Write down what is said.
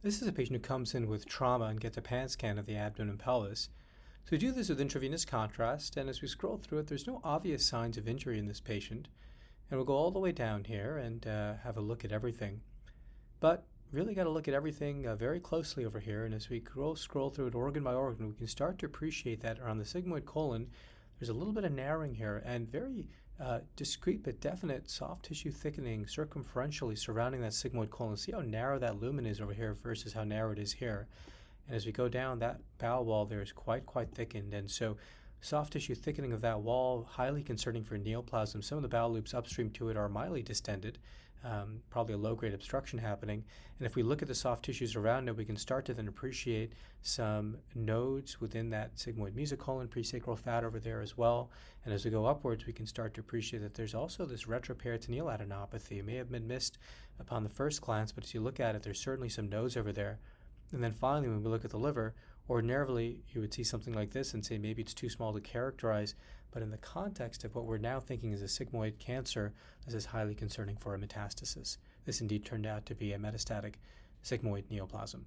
This is a patient who comes in with trauma and gets a pan scan of the abdomen and pelvis. So we do this with intravenous contrast, and as we scroll through it, there's no obvious signs of injury in this patient. And we'll go all the way down here and have a look at everything. But really got to look at everything very closely over here, and as we scroll through it organ by organ, we can start to appreciate that around the sigmoid colon, there's a little bit of narrowing here and very discrete but definite soft tissue thickening circumferentially surrounding that sigmoid colon. See how narrow that lumen is over here versus how narrow it is here. And as we go down, that bowel wall there is quite thickened, and so soft tissue thickening of that wall, highly concerning for neoplasm. Some of the bowel loops upstream to it are mildly distended, probably a low-grade obstruction happening. And if we look at the soft tissues around it, we can start to then appreciate some nodes within that sigmoid mesocolon, presacral fat over there as well. And as we go upwards, we can start to appreciate that there's also this retroperitoneal adenopathy. It may have been missed upon the first glance, but as you look at it, there's certainly some nodes over there. And then finally, when we look at the liver, ordinarily you would see something like this and say maybe it's too small to characterize, but in the context of what we're now thinking is a sigmoid cancer, this is highly concerning for a metastasis. This indeed turned out to be a metastatic sigmoid neoplasm.